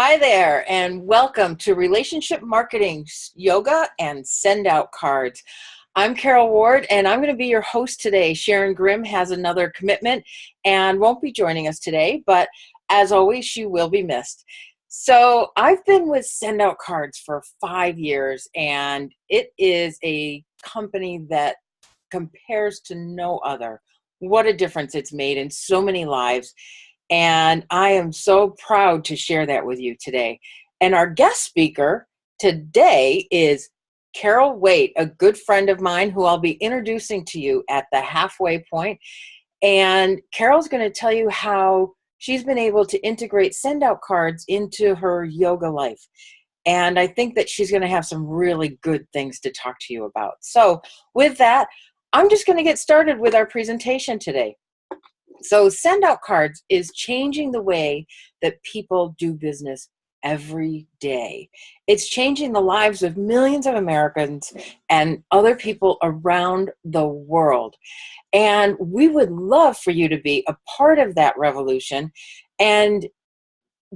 Hi there, and welcome to Relationship Marketing Yoga and Send Out Cards. I'm Carol Ward, and I'm going to be your host today. Sharon Grimm has another commitment and won't be joining us today, but as always, she will be missed. So I've been with Send Out Cards for 5 years, and it is a company that compares to no other. What a difference it's made in so many lives. And I am so proud to share that with you today. And our guest speaker today is Carol Waite, a good friend of mine who I'll be introducing to you at the halfway point. And Carol's going to tell you how she's been able to integrate Send Out Cards into her yoga life. And I think that she's going to have some really good things to talk to you about. So with that, I'm just going to get started with our presentation today. So Send Out Cards is changing the way that people do business every day. It's changing the lives of millions of Americans and other people around the world. And we would love for you to be a part of that revolution and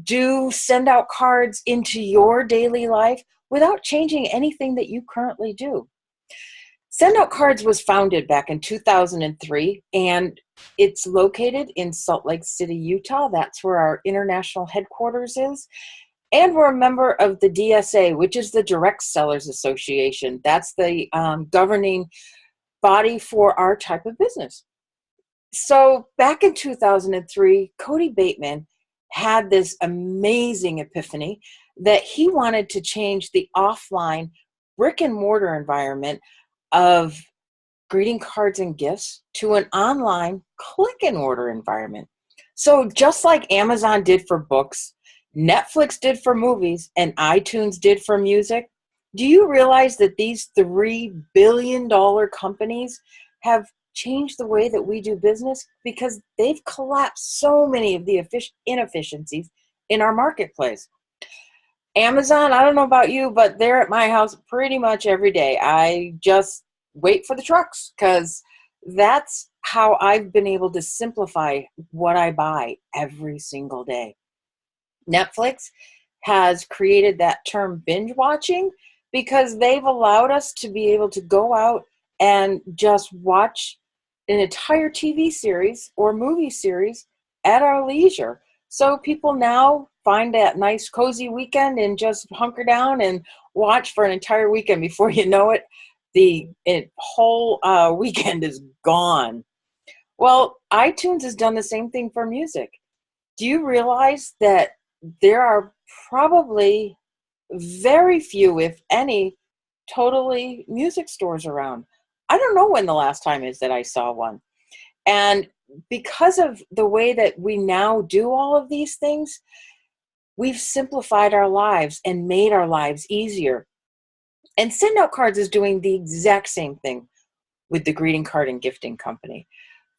do Send Out Cards into your daily life without changing anything that you currently do. Send Out Cards was founded back in 2003, and it's located in Salt Lake City, Utah. That's where our international headquarters is. And we're a member of the DSA, which is the Direct Sellers Association. That's the governing body for our type of business. So back in 2003, Cody Bateman had this amazing epiphany that he wanted to change the offline brick and mortar environment of greeting cards and gifts to an online click and order environment. So just like Amazon did for books, Netflix did for movies, and iTunes did for music, do you realize that these $3 billion companies have changed the way that we do business because they've collapsed so many of the inefficiencies in our marketplace? Amazon, I don't know about you, but they're at my house pretty much every day. I just wait for the trucks because that's how I've been able to simplify what I buy every single day. Netflix has created that term binge watching because they've allowed us to be able to go out and just watch an entire TV series or movie series at our leisure. So people now find that nice cozy weekend and just hunker down and watch for an entire weekend. Before you know it, the whole weekend is gone. Well, iTunes has done the same thing for music. Do you realize that there are probably very few, if any, totally music stores around? I don't know when the last time is that I saw one. And because of the way that we now do all of these things, we've simplified our lives and made our lives easier. And Send Out Cards is doing the exact same thing with the greeting card and gifting company.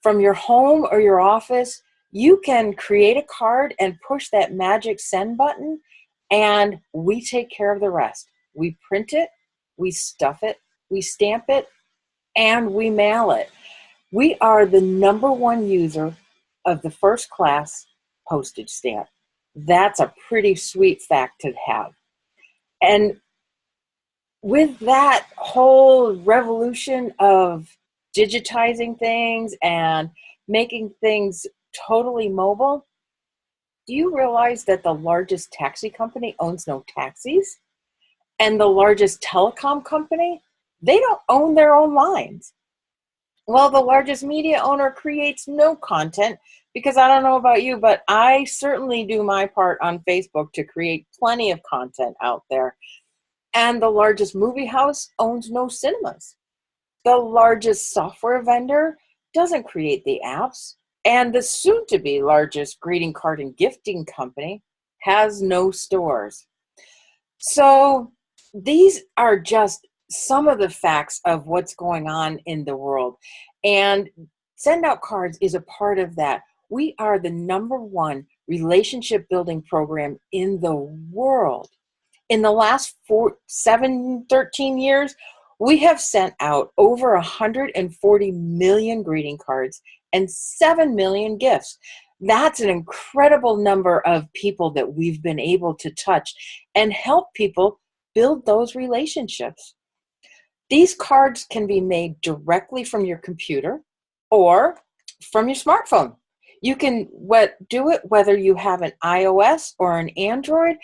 From your home or your office, you can create a card and push that magic send button, and we take care of the rest. We print it, we stuff it, we stamp it, and we mail it. We are the #1 user of the first class postage stamp. That's a pretty sweet fact to have. And with that whole revolution of digitizing things and making things totally mobile, do you realize that the largest taxi company owns no taxis? And the largest telecom company, they don't own their own lines. Well, the largest media owner creates no content because I don't know about you, but I certainly do my part on Facebook to create plenty of content out there. And the largest movie house owns no cinemas. The largest software vendor doesn't create the apps. And the soon-to-be largest greeting card and gifting company has no stores. So these are just some of the facts of what's going on in the world. And Send Out Cards is a part of that. We are the #1 relationship building program in the world. In the last 13 years, we have sent out over 140 million greeting cards and 7 million gifts. That's an incredible number of people that we've been able to touch and help people build those relationships. These cards can be made directly from your computer or from your smartphone. You can do it whether you have an iOS or an Android.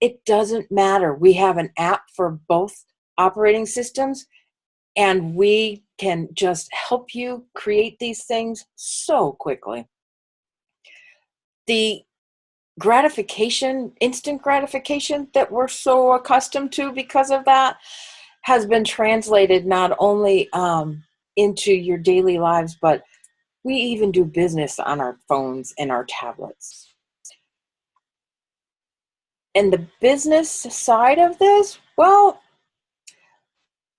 It doesn't matter. We have an app for both operating systems, and we can just help you create these things so quickly. The gratification, instant gratification that we're so accustomed to because of that has been translated not only into your daily lives, but we even do business on our phones and our tablets. And the business side of this, well,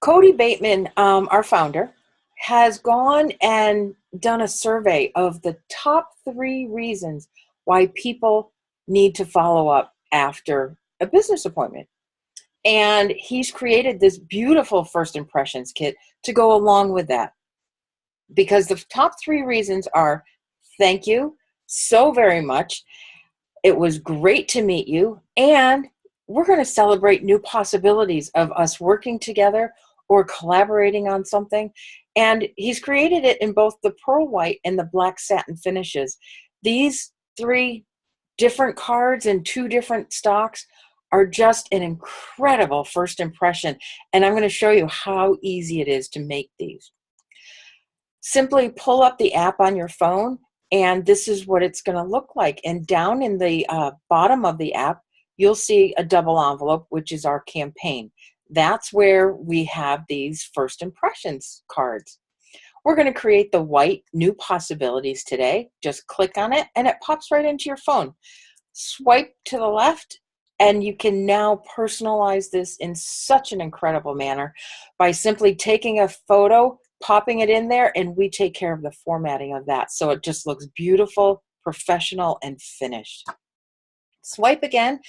Cody Bateman, our founder, has gone and done a survey of the top 3 reasons why people need to follow up after a business appointment. And he's created this beautiful first impressions kit to go along with that. Because the top 3 reasons are: thank you so very much, it was great to meet you, and we're going to celebrate new possibilities of us working together or collaborating on something. And he's created it in both the pearl white and the black satin finishes. These 3 different cards in 2 different stocks are just an incredible first impression. And I'm going to show you how easy it is to make these. Simply pull up the app on your phone, and this is what it's going to look like. And down in the bottom of the app, you'll see a double envelope, which is our campaign. That's where we have these first impressions cards. We're going to create the white new possibilities today. Just click on it, and it pops right into your phone. Swipe to the left, and you can now personalize this in such an incredible manner by simply taking a photo, popping it in there, and we take care of the formatting of that. So it just looks beautiful, professional, and finished. Swipe again,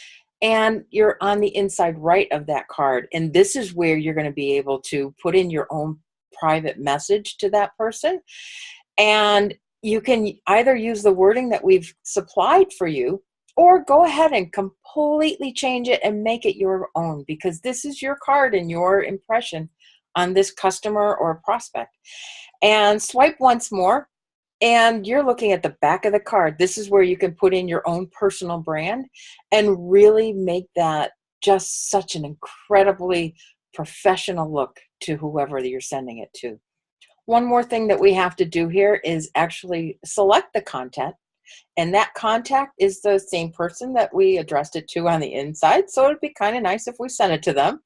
and you're on the inside right of that card. And this is where you're going to be able to put in your own private message to that person. And you can either use the wording that we've supplied for you, or go ahead and completely change it and make it your own, because this is your card and your impression on this customer or prospect. And swipe once more, and you're looking at the back of the card. This is where you can put in your own personal brand and really make that just such an incredibly professional look to whoever you're sending it to. One more thing that we have to do here is actually select the content. And that contact is the same person that we addressed it to on the inside. So it'd be kind of nice if we sent it to them.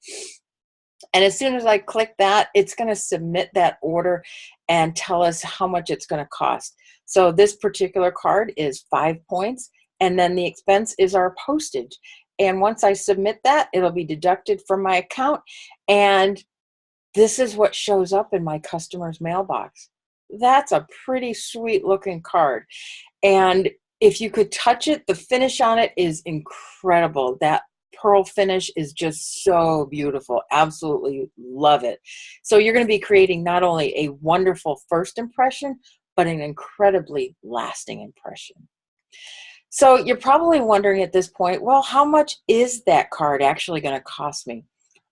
And as soon as I click that, it's going to submit that order and tell us how much it's going to cost. So this particular card is 5 points, and then the expense is our postage. And once I submit that, it'll be deducted from my account, and this is what shows up in my customer's mailbox. That's a pretty sweet looking card. And if you could touch it, the finish on it is incredible. That pearl finish is just so beautiful. Absolutely love it. So you're going to be creating not only a wonderful first impression, but an incredibly lasting impression. So you're probably wondering at this point, well, how much is that card actually going to cost me?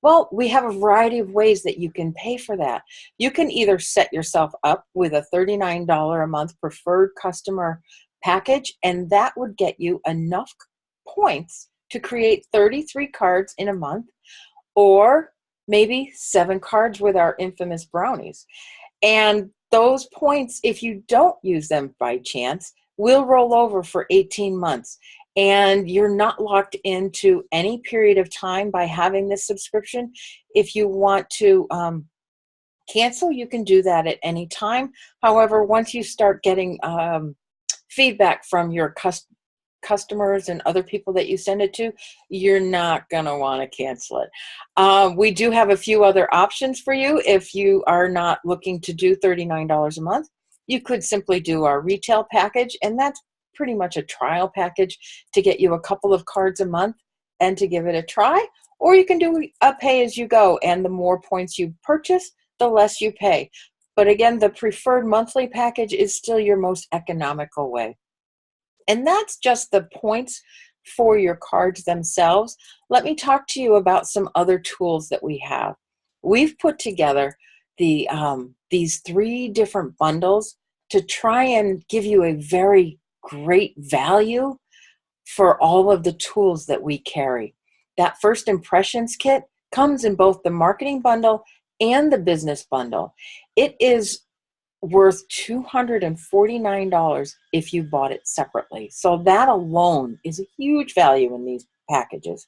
Well, we have a variety of ways that you can pay for that. You can either set yourself up with a $39 a month preferred customer package, and that would get you enough points to create 33 cards in a month, or maybe 7 cards with our infamous brownies. And those points, if you don't use them by chance, will roll over for 18 months. And you're not locked into any period of time by having this subscription. If you want to cancel, you can do that at any time. However, once you start getting feedback from your customers and other people that you send it to, you're not going to want to cancel it. We do have a few other options for you. If you are not looking to do $39 a month, you could simply do our retail package, and that's pretty much a trial package to get you a couple of cards a month and to give it a try. Or you can do a pay-as-you-go, and the more points you purchase, the less you pay. But again, the preferred monthly package is still your most economical way. And that's just the points for your cards themselves. Let me talk to you about some other tools that we have. We've put together these 3 different bundles to try and give you a very great value for all of the tools that we carry. That first impressions kit comes in both the marketing bundle and the business bundle. It is worth $249 if you bought it separately. So that alone is a huge value in these packages.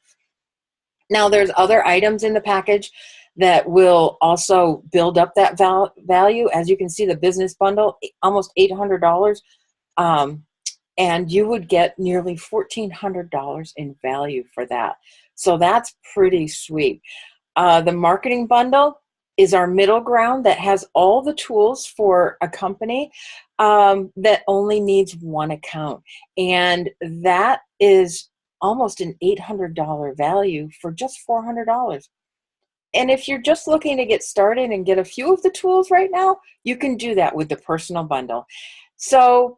Now there's other items in the package that will also build up that value. As you can see, the business bundle, almost $800, and you would get nearly $1,400 in value for that. So that's pretty sweet. The marketing bundle is our middle ground that has all the tools for a company that only needs one account. And that is almost an $800 value for just $400. And if you're just looking to get started and get a few of the tools right now, you can do that with the personal bundle. So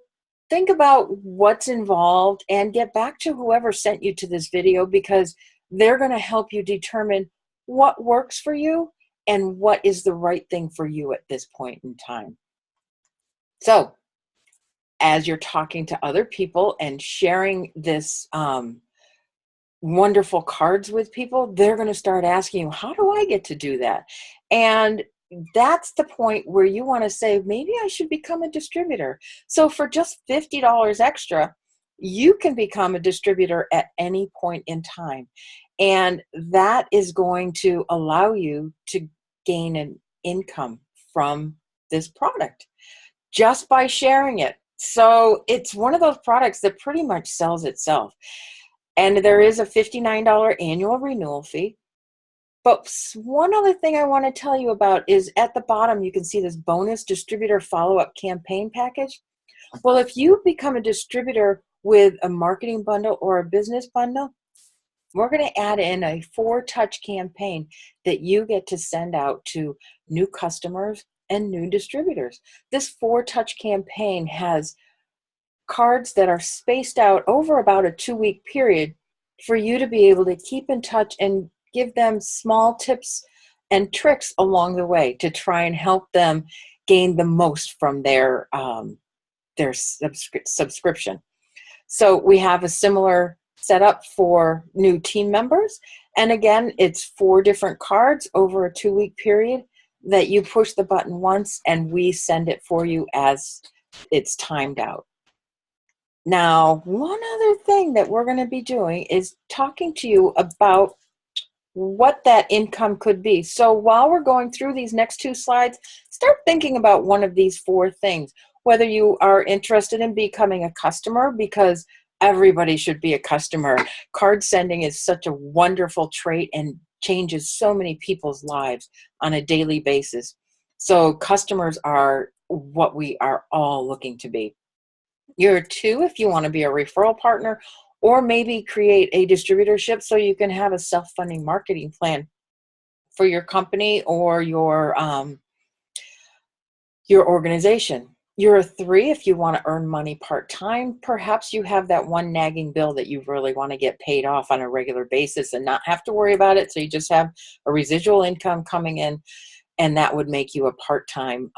think about what's involved and get back to whoever sent you to this video, because they're going to help you determine what works for you and what is the right thing for you at this point in time. So as you're talking to other people and sharing this wonderful cards with people, they're going to start asking you, how do I get to do that? And that's the point where you want to say, maybe I should become a distributor. So for just $50 extra, you can become a distributor at any point in time. And that is going to allow you to gain an income from this product just by sharing it. So it's one of those products that pretty much sells itself. And there is a $59 annual renewal fee. But one other thing I want to tell you about is at the bottom, you can see this bonus distributor follow-up campaign package. Well, if you become a distributor with a marketing bundle or a business bundle, we're going to add in a 4-touch campaign that you get to send out to new customers and new distributors. This 4-touch campaign has cards that are spaced out over about a 2-week period for you to be able to keep in touch and give them small tips and tricks along the way to try and help them gain the most from their subscription. So we have a similar setup for new team members. And again, it's 4 different cards over a 2-week period that you push the button once and we send it for you as it's timed out. Now, one other thing that we're going to be doing is talking to you about what that income could be. So while we're going through these next 2 slides, start thinking about one of these 4 things. Whether you are interested in becoming a customer, because everybody should be a customer. Card sending is such a wonderful trait and changes so many people's lives on a daily basis. So customers are what we are all looking to be. You're 2 if you want to be a referral partner, or maybe create a distributorship so you can have a self-funding marketing plan for your company or your organization. You're a 3 if you want to earn money part-time. Perhaps you have that one nagging bill that you really want to get paid off on a regular basis and not have to worry about it. So you just have a residual income coming in, and that would make you a part-time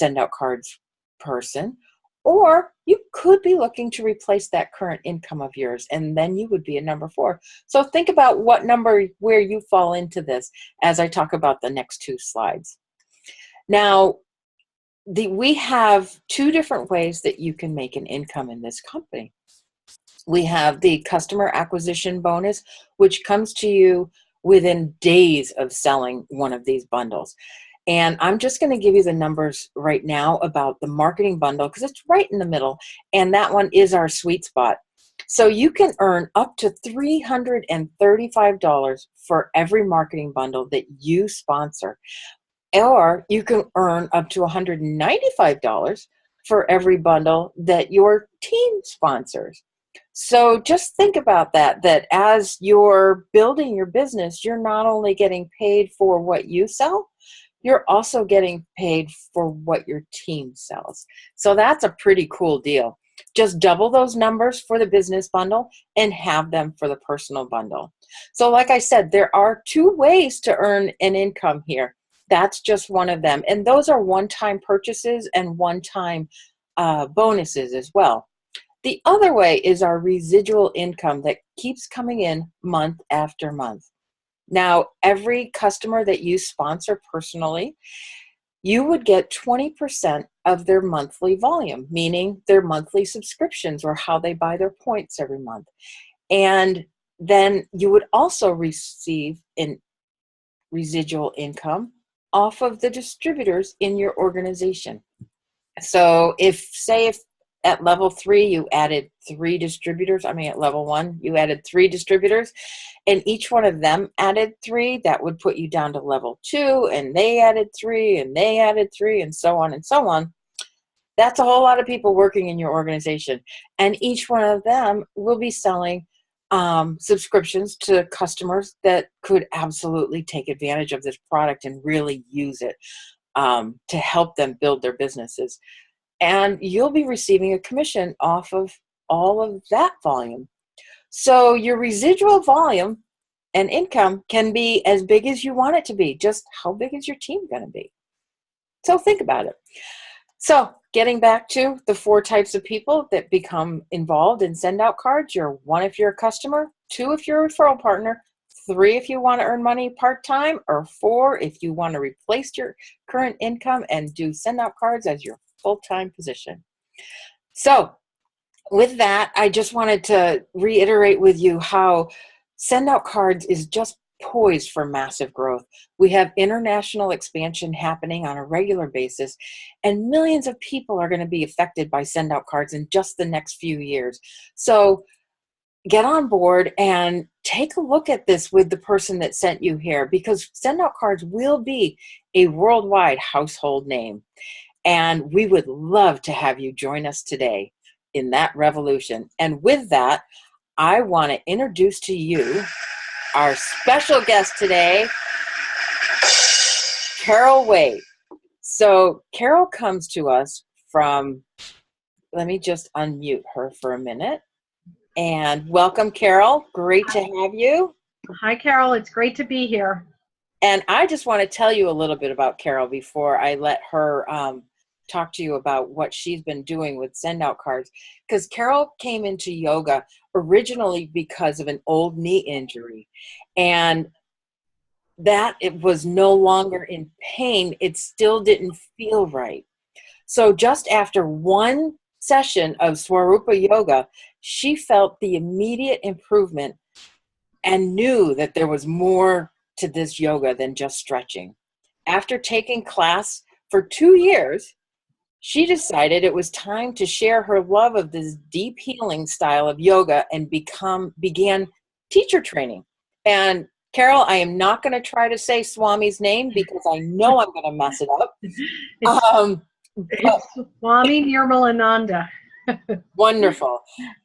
SendOutCards person. Or you could be looking to replace that current income of yours, and then you would be a number 4. So think about what number, where you fall into this as I talk about the next 2 slides. Now, we have 2 different ways that you can make an income in this company. We have the customer acquisition bonus, which comes to you within days of selling one of these bundles. And I'm just going to give you the numbers right now about the marketing bundle because it's right in the middle, and that one is our sweet spot. So you can earn up to $335 for every marketing bundle that you sponsor. Or you can earn up to $195 for every bundle that your team sponsors. So just think about that as you're building your business, you're not only getting paid for what you sell, you're also getting paid for what your team sells. So that's a pretty cool deal. Just double those numbers for the business bundle and have them for the personal bundle. So like I said, there are two ways to earn an income here. That's just one of them. And those are one-time purchases and one-time bonuses as well. The other way is our residual income that keeps coming in month after month. Now, every customer that you sponsor personally, you would get 20% of their monthly volume, meaning their monthly subscriptions or how they buy their points every month. And then you would also receive an residual income off of the distributors in your organization. So if at level 3 you added 3 distributors, at level 1 you added 3 distributors, and each one of them added 3, that would put you down to level 2, and they added 3, and they added 3, and so on and so on. That's a whole lot of people working in your organization, and each one of them will be selling subscriptions to customers that could absolutely take advantage of this product and really use it to help them build their businesses. And you'll be receiving a commission off of all of that volume. So your residual volume and income can be as big as you want it to be. Just how big is your team going to be? So think about it. So getting back to the 4 types of people that become involved in SendOutCards, you're 1 if you're a customer, 2 if you're a referral partner, 3 if you want to earn money part-time, or 4 if you want to replace your current income and do SendOutCards as your full-time position. So with that, I just wanted to reiterate with you how SendOutCards is just poised for massive growth. We have international expansion happening on a regular basis, and millions of people are going to be affected by SendOutCards in just the next few years. So get on board and take a look at this with the person that sent you here, because SendOutCards will be a worldwide household name. And we would love to have you join us today in that revolution. And with that, I want to introduce to you our special guest today, Carol Waite. So Carol comes to us from, let me just unmute her for a minute. And welcome, Carol. Great to have you. Hi, Carol. It's great to be here. And I just want to tell you a little bit about Carol before I let her talk to you about what she's been doing with SendOutCards, because Carol came into yoga originally because of an old knee injury, and that it was no longer in pain. It still didn't feel right. So just after 1 session of Swarupa yoga, she felt the immediate improvement and knew that there was more to this yoga than just stretching. After taking class for 2 years, she decided it was time to share her love of this deep healing style of yoga and began teacher training. And Carol, I am not going to try to say Swami's name because I know I'm going to mess it up. It's Swami Nirmalananda. Wonderful.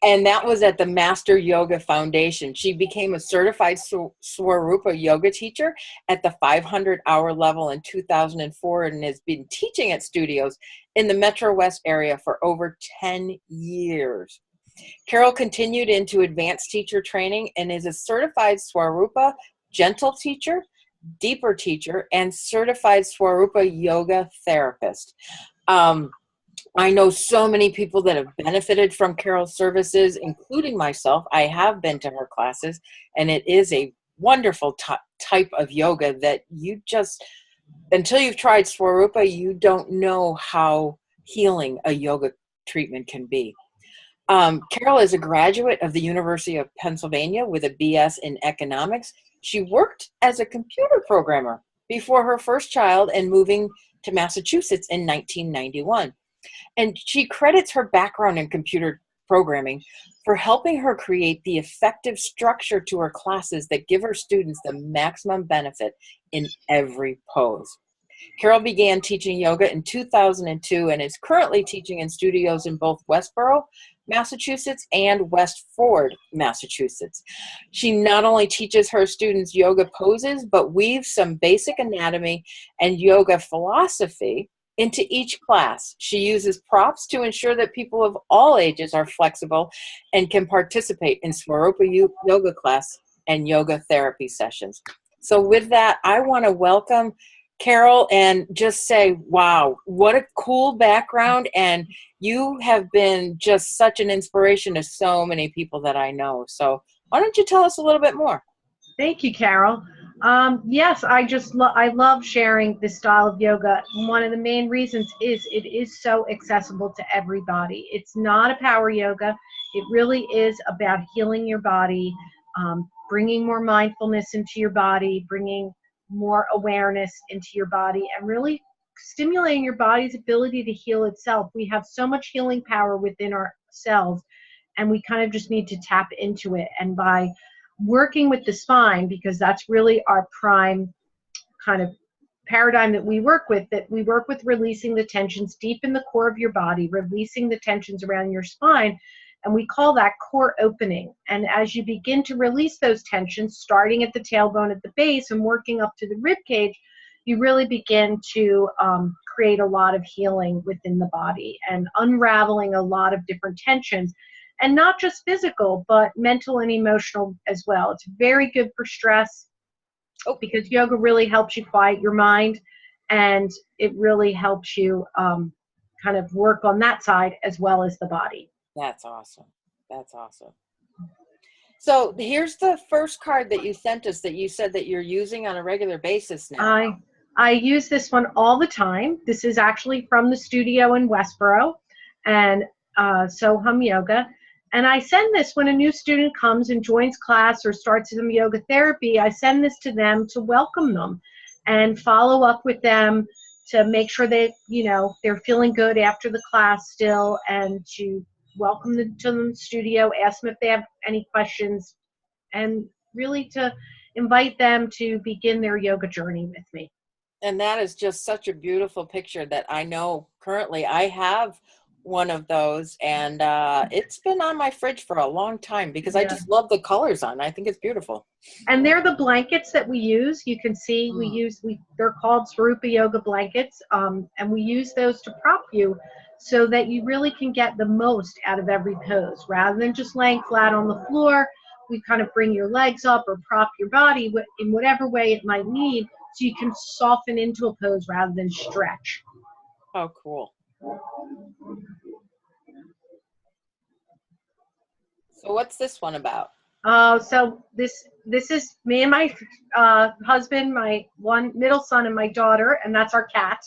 And that was at the Master Yoga Foundation. She became a certified Swarupa yoga teacher at the 500-hour level in 2004 and has been teaching at studios in the Metro West area for over 10 years. Carol continued into advanced teacher training and is a certified Swarupa gentle teacher, deeper teacher, and certified Swarupa yoga therapist. I know so many people that have benefited from Carol's services, including myself. I have been to her classes, and it is a wonderful type of yoga that you just, until you've tried Swarupa, you don't know how healing a yoga treatment can be. Carol is a graduate of the University of Pennsylvania with a BS in economics. She worked as a computer programmer before her first child and moving to Massachusetts in 1991. And she credits her background in computer programming for helping her create the effective structure to her classes that give her students the maximum benefit in every pose. Carol began teaching yoga in 2002 and is currently teaching in studios in both Westboro, Massachusetts, and West Ford, Massachusetts. She not only teaches her students yoga poses, but weaves some basic anatomy and yoga philosophy into each class. She uses props to ensure that people of all ages are flexible and can participate in Swarupa yoga class and yoga therapy sessions. So with that, I want to welcome Carol and just say, wow, what a cool background. And you have been just such an inspiration to so many people that I know. So why don't you tell us a little bit more? Thank you, Carol. Yes, I love sharing this style of yoga. One of the main reasons is it is so accessible to everybody. It's not a power yoga. It really is about healing your body, bringing more mindfulness into your body, bringing more awareness into your body, and really stimulating your body's ability to heal itself. We have so much healing power within ourselves, and we kind of just need to tap into it. And by working with the spine, because that's really our prime kind of paradigm that we work with releasing the tensions deep in the core of your body, releasing the tensions around your spine, and we call that core opening. And as you begin to release those tensions, starting at the tailbone at the base and working up to the rib cage, you really begin to create a lot of healing within the body and unraveling a lot of different tensions. And not just physical, but mental and emotional as well. It's very good for stress because yoga really helps you quiet your mind, and it really helps you kind of work on that side as well as the body. That's awesome. That's awesome. So here's the first card that you sent us that you said that you're using on a regular basis now. I use this one all the time. This is actually from the studio in Westboro and Soham Yoga. And I send this when a new student comes and joins class or starts some yoga therapy. I send this to them to welcome them and follow up with them to make sure that, they're feeling good after the class still, and to welcome them to the studio, ask them if they have any questions, and really to invite them to begin their yoga journey with me. And that is just such a beautiful picture that I know currently I have one of those, and it's been on my fridge for a long time because I just love the colors on it. I think it's beautiful. And they're the blankets that we use. You can see they're called Swarupa yoga blankets, and we use those to prop you so that you really can get the most out of every pose. Rather than just laying flat on the floor, we kind of bring your legs up or prop your body in whatever way it might need, so you can soften into a pose rather than stretch. Oh, cool. So what's this one about? So this is me and my husband, my one middle son, and my daughter, and that's our cat.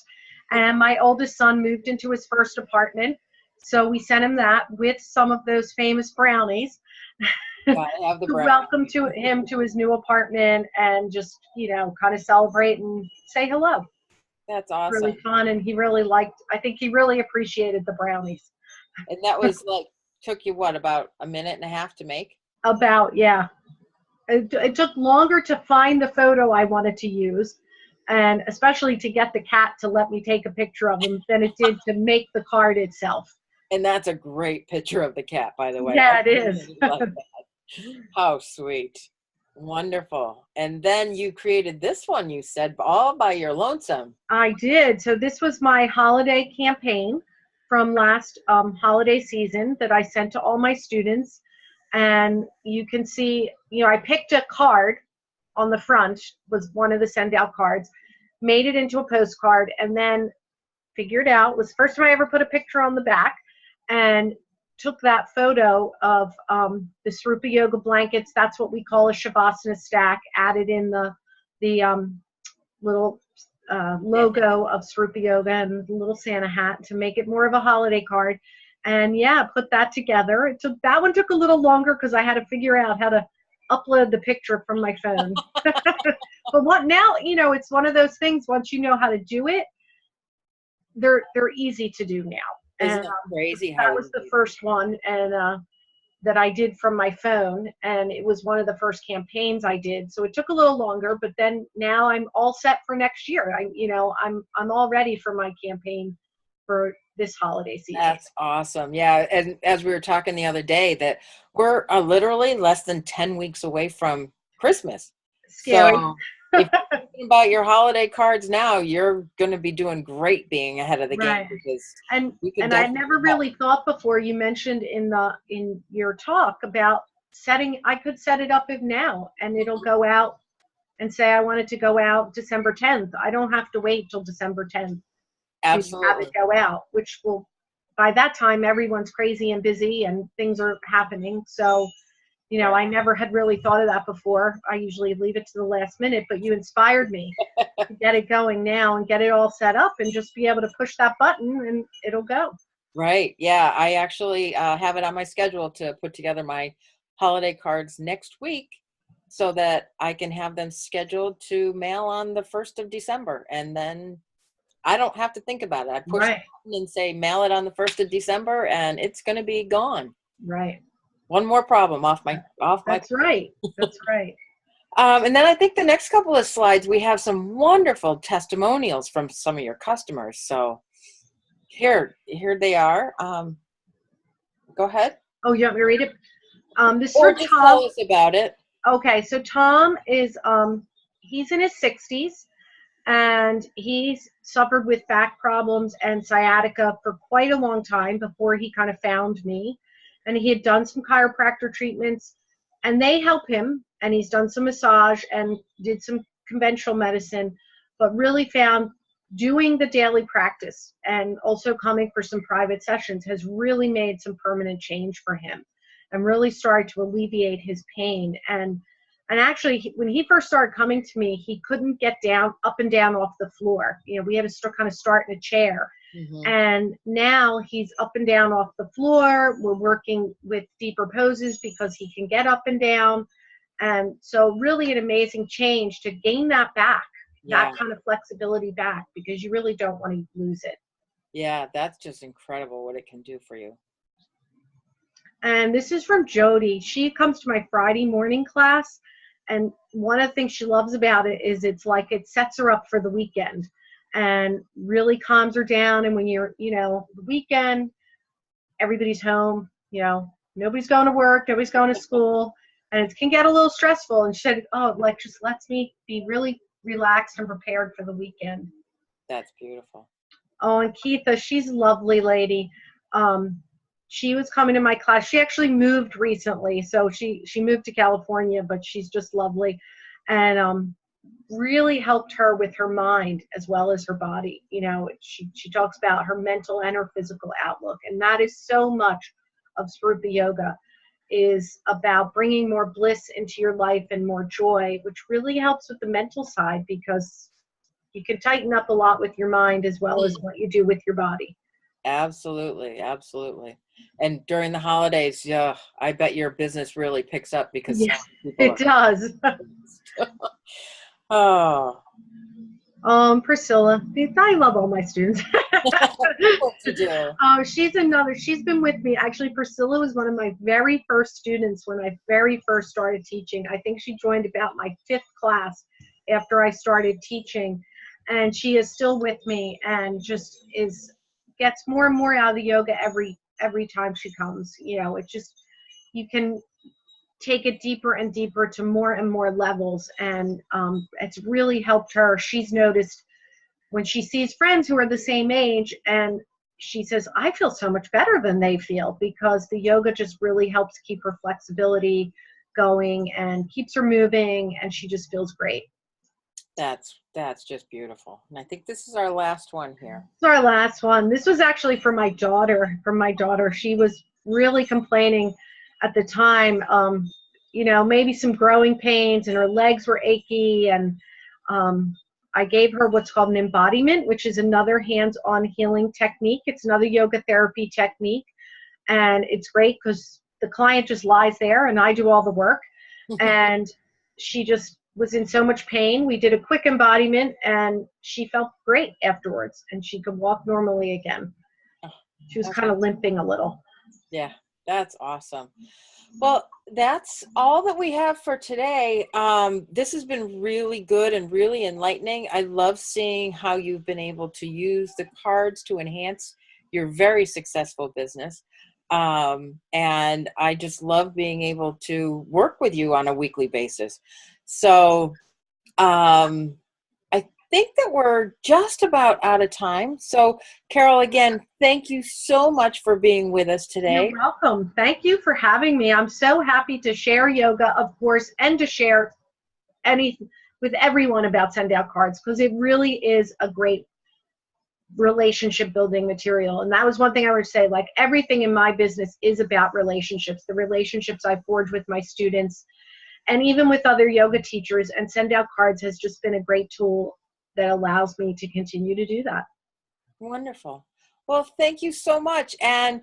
And my oldest son moved into his first apartment, so we sent him that with some of those famous brownies. Have the brownies. Welcome to him to his new apartment, and just kind of celebrate and say hello. That's awesome. Really fun, and I think he really appreciated the brownies. And that was took you what, about a minute and a half to make? Yeah. It took longer to find the photo I wanted to use, and especially to get the cat to let me take a picture of him, than it did to make the card itself. And that's a great picture of the cat, by the way. Yeah, it is. Love that. How sweet. Wonderful. And then you created this one, you said, all by your lonesome. I did. So this was my holiday campaign from last holiday season that I sent to all my students. And you can see, I picked a card on the front, was one of the SendOutCards, made it into a postcard, and then figured out, it was the first time I ever put a picture on the back, and took that photo of the Swarupa yoga blankets. That's what we call a Shavasana stack, added in the little logo of Swarupa yoga and the little Santa hat to make it more of a holiday card. And put that together. That one took a little longer because I had to figure out how to upload the picture from my phone. But now, it's one of those things, once you know how to do it, they're easy to do now. Isn't it crazy how that was the first one, and that I did from my phone, and it was one of the first campaigns I did. So it took a little longer, but then now I'm all set for next year. I'm all ready for my campaign for this holiday season. That's awesome. Yeah. And as we were talking the other day, that we're literally less than 10 weeks away from Christmas. Scary. So thinking about your holiday cards now, you're going to be doing great being ahead of the game, Right. because And we could I definitely never help. really thought before, you mentioned in your talk about setting, I could set it up now and it'll go out and say I want it to go out December 10th. I don't have to wait till December 10th to have it Absolutely. go out, which will, by that time, everyone's crazy and busy and things are happening. So, Right. I never had really thought of that before. I usually leave it to the last minute, but you inspired me to get it going now and get it all set up and just be able to push that button and it'll go. Right. Yeah. I actually have it on my schedule to put together my holiday cards next week so that I can have them scheduled to mail on the 1st of December. And then I don't have to think about it. I push the Right, button and say, mail it on the 1st of December, and it's going to be gone. right. One more problem off my That's plate. right. That's right. And then I think the next couple of slides, we have some wonderful testimonials from some of your customers. So here they are. Go ahead. Oh, you want me to read it? This is Or for just tell Tom. us about it. Okay, so Tom is he's in his 60s and he's suffered with back problems and sciatica for quite a long time before he kind of found me. And he had done some chiropractor treatments and they help him, and he's done some massage and did some conventional medicine, but really found doing the daily practice and also coming for some private sessions has really made some permanent change for him and really started to alleviate his pain. And actually, when he first started coming to me, he couldn't get down, up and down off the floor. We had to kind of start in a chair. Mm-hmm. And now he's up and down off the floor. We're working with deeper poses because he can get up and down. And so really an amazing change to gain that back, Yeah. that kind of flexibility back, because you really don't want to lose it. Yeah, that's just incredible what it can do for you. And this is from Jody. She comes to my Friday morning class. And one of the things she loves about it is it's like it sets her up for the weekend and really calms her down. And when you're, the weekend, everybody's home, nobody's going to work, nobody's going to school, and it can get a little stressful. And she said, oh, like just lets me be really relaxed and prepared for the weekend. That's beautiful. Oh, and Keitha, she's a lovely lady. She was coming to my class. She actually moved recently, so she moved to California, but she's just lovely, and really helped her with her mind as well as her body. She talks about her mental and her physical outlook, and that is so much of Swarupa Yoga, is about bringing more bliss into your life and more joy, which really helps with the mental side because you can tighten up a lot with your mind as well as what you do with your body. Absolutely. Absolutely. And during the holidays, yeah, I bet your business really picks up because Yes, it does. Oh. Priscilla, I love all my students. What to do? She's been with me. Actually, Priscilla was one of my very first students when I very first started teaching. I think she joined about my 5th class after I started teaching. And she is still with me and just gets more and more out of the yoga every time she comes. It just, you can take it deeper and deeper to more and more levels. And it's really helped her. She's noticed when she sees friends who are the same age, and she says, I feel so much better than they feel, because the yoga just really helps keep her flexibility going and keeps her moving, and she just feels great. That's just beautiful. And I think this is our last one here. This is our last one. This was actually for my daughter. She was really complaining at the time, maybe some growing pains, and her legs were achy, and I gave her what's called an embodiment, which is another hands-on healing technique. It's another yoga therapy technique, and it's great because the client just lies there and I do all the work. And she just was in so much pain. We did a quick embodiment and she felt great afterwards, and she could walk normally again. She was kind of limping a little. Yeah, that's awesome. Well, that's all that we have for today. This has been really good and really enlightening. I love seeing how you've been able to use the cards to enhance your very successful business. And I just love being able to work with you on a weekly basis. So think that we're just about out of time. So, Carol, again, thank you so much for being with us You're today. welcome. Thank you for having me. I'm so happy to share yoga, of course, and to share any with everyone about Send Out Cards, because it really is a great relationship building material. And that was one thing I would say, like, everything in my business is about relationships, the relationships I forge with my students and even with other yoga teachers. And Send Out Cards has just been a great tool that allows me to continue to do that. Wonderful. Well, thank you so much. And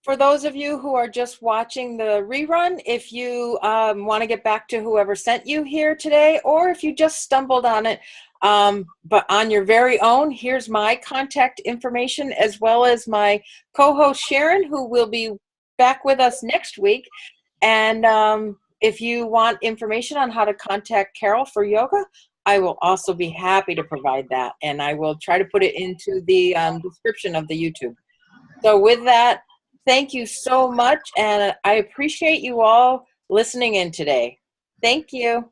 for those of you who are just watching the rerun, if you want to get back to whoever sent you here today, or if you just stumbled on it, but on your very own, here's my contact information, as well as my co-host Sharon, who will be back with us next week. And if you want information on how to contact Carol for yoga, I will also be happy to provide that. And I will try to put it into the description of the YouTube. So with that, thank you so much, and I appreciate you all listening in today. Thank you.